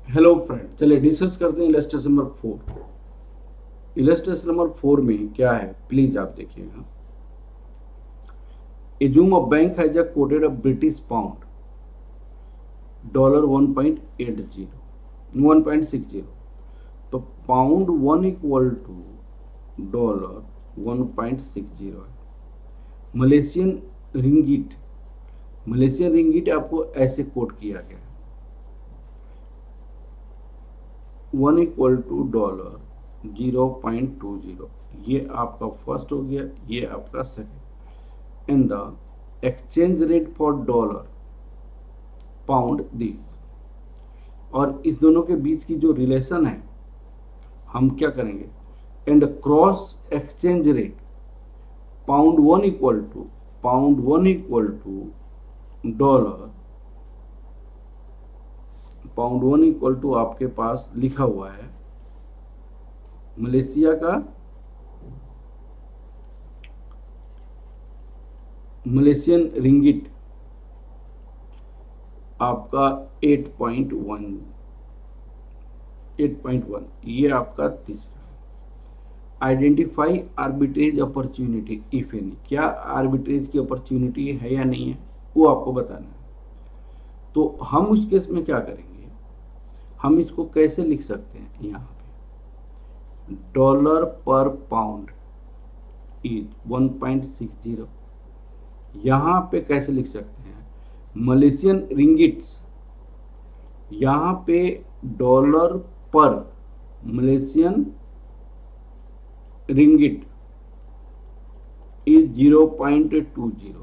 Hello friend, चलिए discuss करते हैं इलस्ट्रेशन नंबर 4। इलस्ट्रेशन नंबर 4 में क्या है, प्लीज आप देखिएगा। Assume a bank has coated a British pound dollar 1.60। तो पाउंड 1 इक्वल टू डॉलर 1.60 है। मलेशियन रिंगिट, मलेशियन रिंगिट आपको ऐसे कोट किया गया है, 1 इक्वल टू डॉलर 0.20। ये आपका फर्स्ट हो गया, ये आपका second. In the exchange rate for dollar pound this. और इस दोनों के बीच की जो रिलेशन है, हम क्या करेंगे, and cross exchange rate pound 1 equal to dollar, pound 1 equal to आपके पास लिखा हुआ है मलेशिया का मलेशियन रिंगिट आपका 8.1, ये आपका तीसरा। Identify arbitrage opportunity if any, क्या आर्बिट्रेज की अपॉर्चुनिटी है या नहीं है, वो आपको बताना है। तो हम उस केस में क्या करेंगे, हम इसको कैसे लिख सकते हैं, यहाँ पे डॉलर पर पाउंड इज 1.60। यहाँ पे कैसे लिख सकते हैं, मलेशियन रिंगिट्स, यहाँ पे डॉलर पर मलेशियन रिंगिट इज 0.20।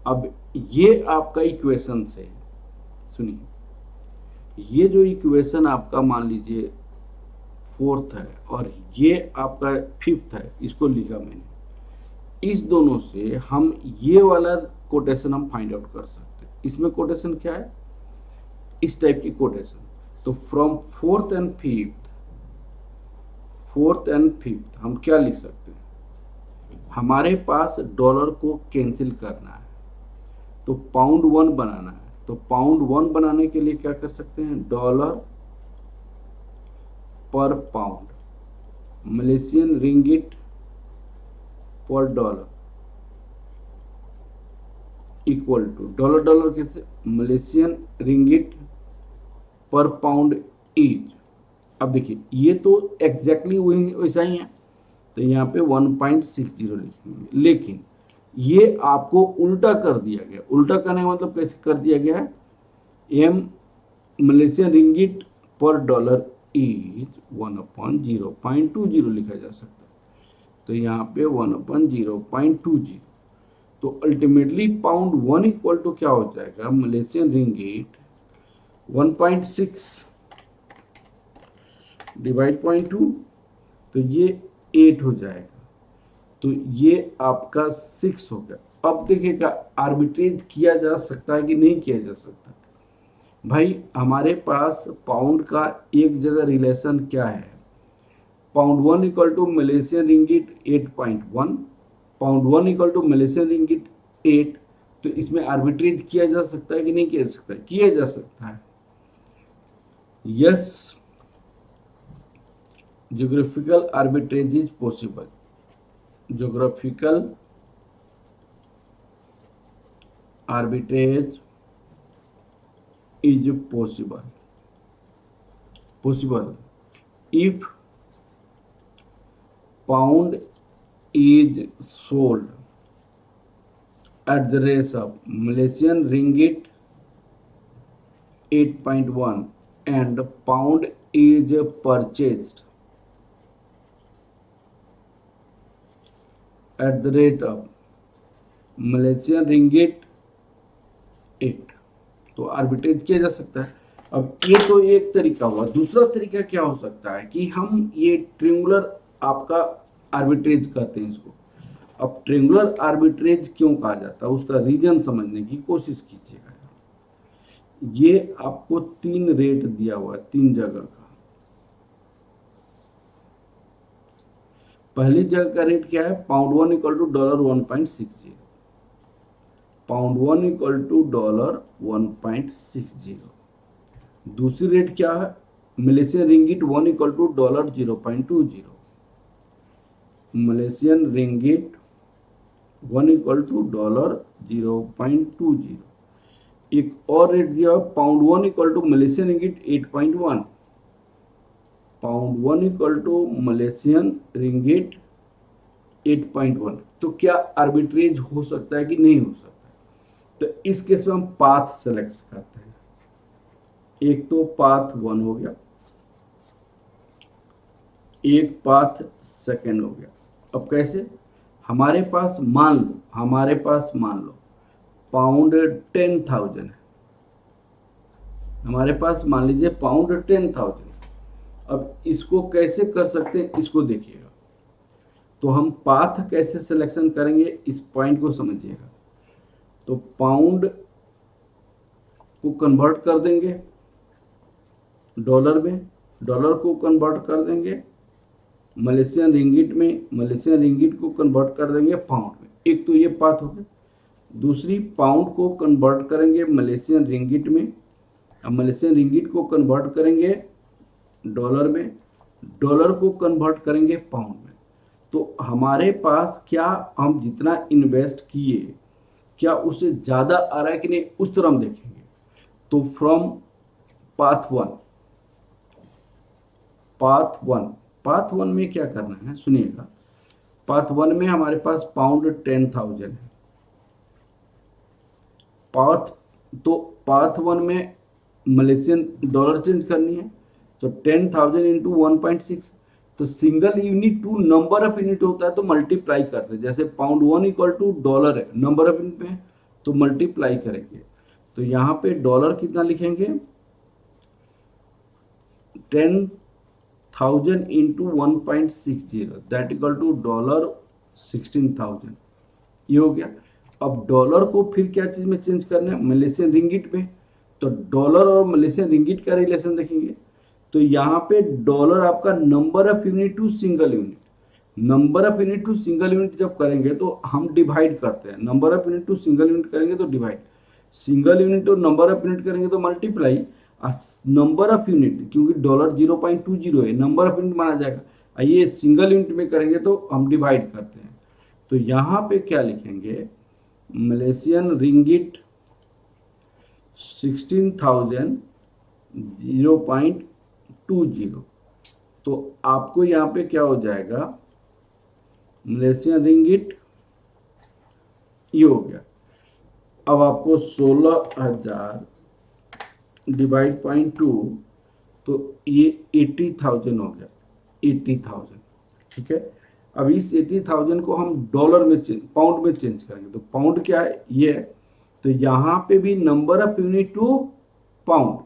अब ये आपका इक्वेशन है, सुनिए, ये जो इक्वेशन आपका मान लीजिए फोर्थ है और ये आपका फिफ्थ है, इसको लिखा मैंने। इस दोनों से हम ये वाला कोटेशन हम फाइंड आउट कर सकते हैं। इसमें कोटेशन क्या है, इस टाइप की कोटेशन। तो फ्रॉम फोर्थ एंड फिफ्थ हम क्या लिख सकते हैं, हमारे पास डॉलर को कैंसिल करना है तो पाउंड 1 बनाना है। तो पाउंड 1 बनाने के लिए क्या कर सकते हैं, dollar per pound Malaysian ringgit per dollar equal to dollar dollar कैसे, Malaysian ringgit per pound is. अब देखिए ये तो एग्जैक्टली वैसा ही है, तो यहाँ पे 1.60 लिखेंगे, लेकिन ये आपको उल्टा कर दिया गया। उल्टा करने का मतलब कैसे कर दिया गया है, M Malaysian ringgit per dollar is 1/0.20 लिखा जा सकता है। तो यहाँ पे 1/0.20। तो अल्टीमेटली पाउंड 1 इक्वल टू क्या हो जाएगा, मलेशियन रिंगिट 1.6 डिवाइड 0.2, तो ये 8 हो जाएगा। तो ये आपका 6 हो गया। अब देखिएगा आर्बिट्रेज किया जा सकता है कि नहीं किया जा सकता। भाई हमारे पास पाउंड का एक जगह रिलेशन क्या है, pound 1 equal to Malaysian ringgit 8.1, pound 1 equal to Malaysian ringgit 8। तो इसमें आर्बिट्रेज किया जा सकता है कि नहीं किया जा सकता है, किया जा सकता है। Yes, geographical arbitrage is possible. Geographical arbitrage is possible if pound is sold at the rate of Malaysian ringgit 8.1 and pound is purchased at the rate of Malaysian ringgit 8। तो आर्बिट्रेज किया जा सकता है। अब ये तो एक तरीका हुआ। दूसरा तरीका क्या हो सकता है कि हम ये ट्रिंगुलर आपका आर्बिट्रेज कहते हैं इसको। अब ट्रिंगुलर आर्बिट्रेज क्यों कहा जाता है, उसका रीजन समझने की कोशिश कीजिएगा। ये आपको 3 रेट दिया हुआ है, 3 जगह का। पहली जगह का रेट क्या है, pound 1 equal to dollar 1.60, pound 1 equal to dollar 1.60। दूसरी रेट क्या है, Malaysian ringgit 1 equal to dollar 0.20, Malaysian ringgit 1 equal to dollar 0.20। एक और रेट दिया pound 1 equal to Malaysian ringgit 8.1, pound 1 equal to Malaysian ringgit 8.1। तो क्या आर्बिट्रेज हो सकता है कि नहीं हो सकता? तो इस केस में हम पाथ सेलेक्ट करते हैं। एक तो पाथ 1 हो गया, एक पाथ सेकंड हो गया। अब कैसे, हमारे पास मान लो पाउंड 10,000 है, हमारे पास मान लीजिए पाउंड 10,000। अब इसको कैसे कर सकते हैं, इसको देखिएगा। तो हम पाथ कैसे सिलेक्शन करेंगे, इस पॉइंट को समझिएगा। तो पाउंड को कन्वर्ट कर देंगे डॉलर में, डॉलर को कन्वर्ट कर देंगे मलेशियन रिंगिट में, मलेशियन रिंगिट को कन्वर्ट कर देंगे पाउंड में। एक तो ये पाथ हो गया। दूसरी, पाउंड को कन्वर्ट करेंगे मलेशियन रिंगिट में, अब मलेशियन रिंगिट को कन्वर्ट करेंगे डॉलर में, डॉलर को कन्वर्ट करेंगे पाउंड में। तो हमारे पास क्या हम जितना इन्वेस्ट किए क्या उससे ज़्यादा आ रहा है कि नहीं, उस तरह हम देखेंगे। तो फ्रॉम पाथ वन में क्या करना है सुनिएगा। पाथ 1 में हमारे पास पाउंड 10,000 है। पाथ 1 में मलेशियन डॉलर चेंज करनी है, तो 10,000 इंटू 1.6, तो single unit to number of unit होता है तो मल्टीप्लाई करते हैं। जैसे पाउंड 1 इक्वल टू डॉलर है, नंबर ऑफ यूनिट में तो मल्टीप्लाई करेंगे। तो यहाँ पे डॉलर कितना लिखेंगे, 10,000 into 1.60, that equal to dollar 16,000। ये हो गया। अब डॉलर को फिर क्या चीज में चेंज करना है, मलेशियन रिंगिट में। तो डॉलर और मलेशियन रिंगिट का रिलेशन देखेंगे। तो यहाँ पे डॉलर आपका number of unit to single unit, number of unit to single unit जब करेंगे तो हम डिवाइड करते हैं। Number of unit to single unit करेंगे तो डिवाइड, सिंगल यूनिट और नंबर ऑफ यूनिट करेंगे तो मल्टीप्लाई। नंबर ऑफ यूनिट क्योंकि डॉलर 0.20 है, नंबर ऑफ यूनिट माना जाएगा। ये सिंगल यूनिट में करेंगे तो हम डिवाइड करते हैं। तो यहाँ पे क्या लिखेंगे, मलेशियन रिंगिट 16,000 0.20। तो आपको यहाँ पे क्या हो जाएगा, मलेशियन रिंगिट ये हो गया। अब आपको 16,000 डिवाइड 0.2, तो ये 80,000 हो गया, 80,000। ठीक है। अब इस 80,000 को हम डॉलर में पाउंड में चेंज करेंगे। तो पाउंड क्या है, ये है। तो यहाँ पे भी number of unit to pound,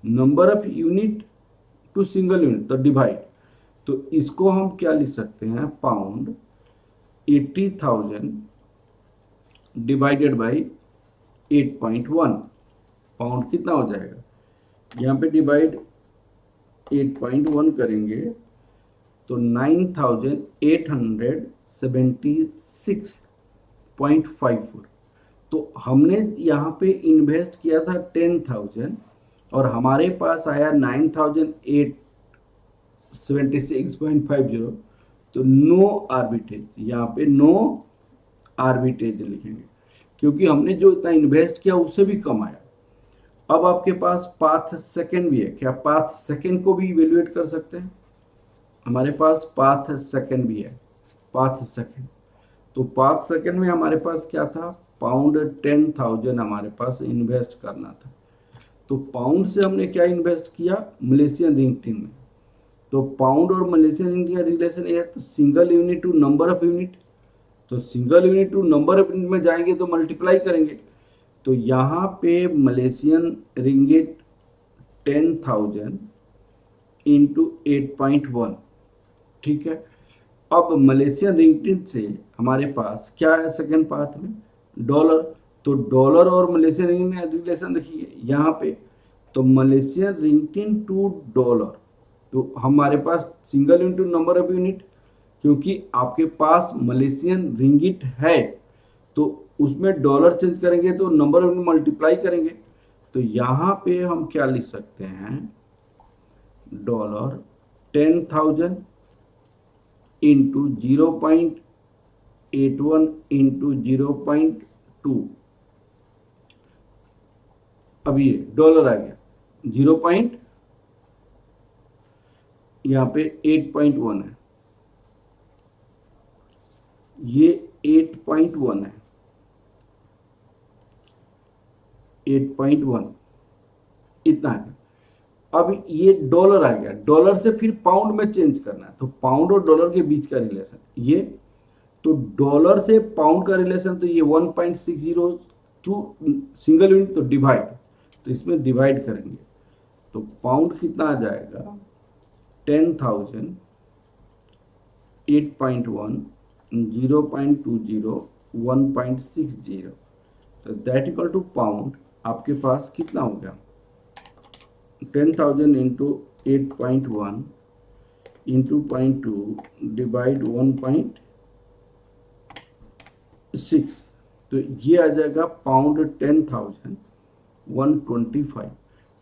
number of unit to single unit, तो डिवाइड। तो इसको हम क्या लिख सकते हैं, पाउंड 80,000 डिवाइडेड बाई 8.1। पाउंड कितना हो जाएगा, यहाँ पे डिवाइड 8.1 करेंगे तो 9,876.54। तो हमने यहाँ पे इन्वेस्ट किया था 10,000 और हमारे पास आया 9,876.50। तो नो आर्बिट्रेज, यहाँ पे नो आर्बिट्रेज लिखेंगे क्योंकि हमने जो इतना इन्वेस्ट किया उससे भी कम आया। अब आपके पास पाथ सेकंड भी है, क्या पाथ सेकंड को भी इवेल्युएट कर सकते हैं? हमारे पास पाथ सेकंड भी है, पाथ सेकंड। तो पाथ सेकंड में हमारे पास क्या था, पाउंड 10,000 हमारे पास इन्वेस्ट करना था। तो पाउंड से हमने क्या इन्वेस्ट किया, मलेशियन रिंगिट में। तो पाउंड और मलेशियन रिंगिट का रिलेशन ये है, तो single unit to number of unit, तो single unit to number of unit में जाएंगे तो मल्टीप्लाई करेंगे। तो यहाँ पे मलेशियन रिंगिट 10,000 इंटू 8.1। ठीक है। अब मलेशियन रिंगिट से हमारे पास क्या है सेकेंड पाथ में, डॉलर। तो डॉलर और मलेशियन रिंगिट में रिलेशन देखिए यहाँ पे। तो मलेशियन रिंगिट टू डॉलर, तो हमारे पास single unit to number of unit, क्योंकि आपके पास मलेशियन रिंगिट है तो उसमें डॉलर चेंज करेंगे तो नंबर ऑफ यूनिट मल्टीप्लाई करेंगे। तो यहाँ पे हम क्या लिख सकते हैं, $10,000 इंटू 0.81 इंटू 0.2। अब ये डॉलर आ गया, 0 पॉइंट यहाँ पे 8.1 है, ये 8.1 है, 8.1 इतना है। अब ये डॉलर आ गया, डॉलर से फिर पाउंड में चेंज करना है, तो पाउंड और डॉलर के बीच का रिलेशन ये, तो डॉलर से पाउंड का रिलेशन, तो ये 1.602 सिंगल यूनिट, तो डिवाइड, तो इसमें डिवाइड करेंगे तो पाउंड कितना आ जाएगा, 10,000 8.1 0.20 1.60, तो दैट इक्वल टू पाउंड आपके पास कितना हो गया, 10,000 इंटू 8.1 इंटू 0.2 डिवाइड 1.6, तो ये आ जाएगा पाउंड 10,125।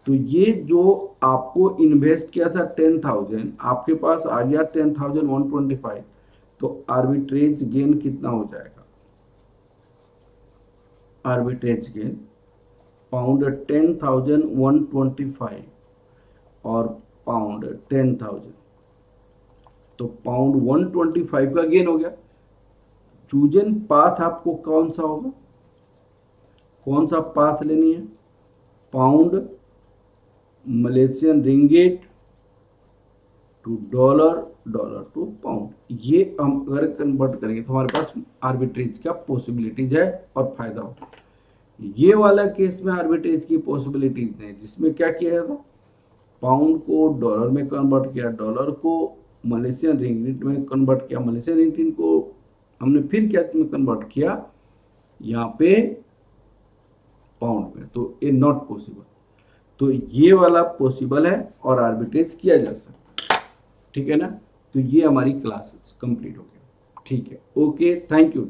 तो ये जो आपको इन्वेस्ट किया था 10,000, आपके पास आ गया 10,125, तो आर्बिट्रेज गेन कितना हो जाएगा, आर्बिट्रेज गेन पाउंड 10,125 और पाउंड 10,000, तो पाउंड 125 का गेन हो गया। चूजन पाथ आपको कौन सा होगा, कौन सा पाथ लेनी है, pound Malaysian ringgit to dollar, dollar to pound, ये हम अगर कन्वर्ट करेंगे तो हमारे पास आर्बिट्रेज का पॉसिबिलिटीज है और फायदा होगा। ये वाला केस में आर्बिट्रेज की पॉसिबिलिटीज नहीं, जिसमें क्या किया जाता, पाउंड को डॉलर में कन्वर्ट किया, डॉलर को मलेशियन रिंगिट में कन्वर्ट किया, मलेशियन रिंगिट को हमने फिर क्या में कन्वर्ट किया, यहाँ पे पाउंड में, तो ये नॉट पॉसिबल। तो ये वाला पॉसिबल है और आर्बिट्रेज किया जा सकता है, ठीक है ना। तो ये हमारी क्लासेस कंप्लीट हो गया, ठीक है, ओके, थैंक यू।